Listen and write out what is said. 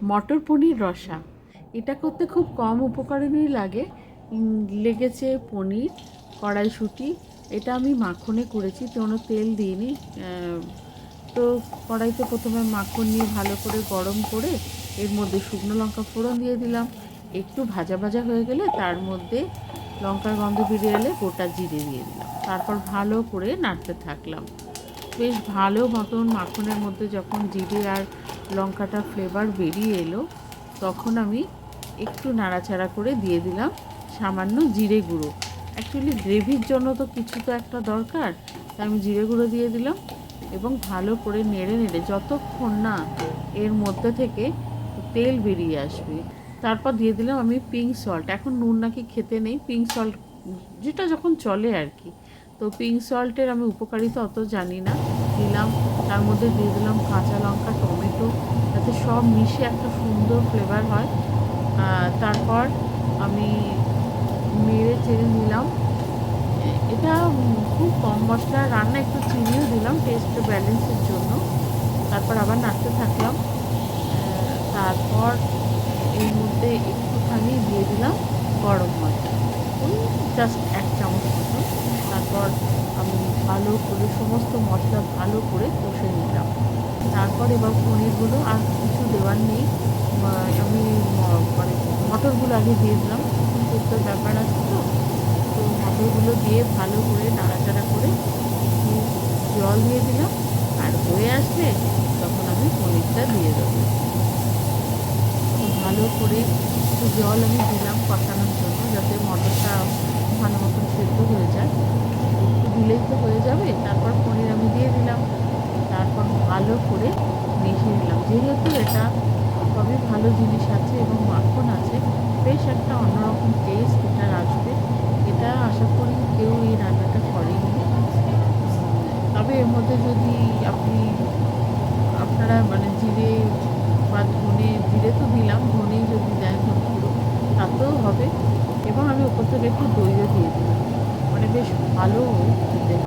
মটর পনির রসা। এটা করতে খুব কম উপকরণই লেগেছে পনির, কড়াইশুঁটি। এটা আমি মাখনে করেছি, কোনো তেল দিইনি। তো কড়াইতে প্রথমে মাখন নিয়ে ভালো করে গরম করে এর মধ্যে শুকনো লঙ্কা ফোড়ন দিয়ে দিলাম। একটু ভাজা ভাজা হয়ে গেলে তার মধ্যে লঙ্কার গন্ধ বেরিয়ে এলে গোটা জিরে দিয়ে দিলাম। তারপর ভালো করে নাড়তে থাকলাম। বেশ ভালো মতন মাখনের মধ্যে যখন জিরে আর লঙ্কাটা ফ্লেভার বেরিয়ে এলো, তখন আমি একটু নাড়াচাড়া করে দিয়ে দিলাম সামান্য জিরে গুঁড়ো। অ্যাকচুয়ালি গ্রেভির জন্য তো কিছু তো একটা দরকার, তাই আমি জিরে গুঁড়ো দিয়ে দিলাম এবং ভালো করে নেড়ে নেড়ে যতক্ষণ না এর মধ্যে থেকে তেল বেরিয়ে আসবে, তারপর দিয়ে দিলাম আমি পিঙ্ক সল্ট। এখন নুন নাকি খেতে নেই, পিঙ্ক সল্ট যেটা যখন চলে আর কি। তো পিঙ্ক সল্টের আমি উপকারিতা অত জানি না, দিলাম। তার মধ্যে দিয়ে দিলাম কাঁচা লঙ্কা, টমেটো, যাতে সব মিশে একটা সুন্দর ফ্লেভার হয়। তারপর আমি নেড়ে চেড়ে নিলাম। এটা খুব কম মশলা রান্না, একটু চিনিও দিলাম টেস্ট ব্যালেন্সের জন্য। তারপর আবার নাড়তে থাকলাম। তারপর এর মধ্যে একটুখানি দিয়ে দিলাম গরম মশলা, ওই জাস্ট 1 চামচ মতো। তারপর আমি ভালো করে সমস্ত মশলা ভালো করে কষে নিলাম। তারপর এবার পনিরগুলো আর কিছু দেওয়ার নেই। আমি মানে মটরগুলো আগে দিয়ে দিলাম, শুক্তো ব্যাপার আছে তো। তো মটরগুলো দিয়ে ভালো করে নাড়াচাড়া করে একটু জল দিয়ে দিলাম। আর হয়ে আসলে তখন আমি পনিরটা দিয়ে দেবো। ভালো করে একটু জল আমি দিলাম কষানোর জন্য, যাতে মটরটা ভালো মতন সেদ্ধ হয়ে যায়। একটু দিলেই তো হয়ে যাবে। তারপর পনির আমি দিয়ে দিলাম। তারপর ভালো করে মিশিয়ে নিলাম। যেহেতু এটা সবই ভালো জিনিস আছে এবং মাখন আছে, বেশ একটা অন্যরকম টেস্ট এটার আসবে। এটা আশা করি কেউ এই রান্নাটা করেনি। তবে এর মধ্যে যদি আপনারা মানে জিরে বা ধনে, জিরে তো দিলাম, ধনেই যদি দেন ধনে গুঁড়ো, তাতেও হবে। এবং আমি ওপর থেকে একটু দইও দিয়ে দিলাম, মানে বেশ ভালো খেতে হয়।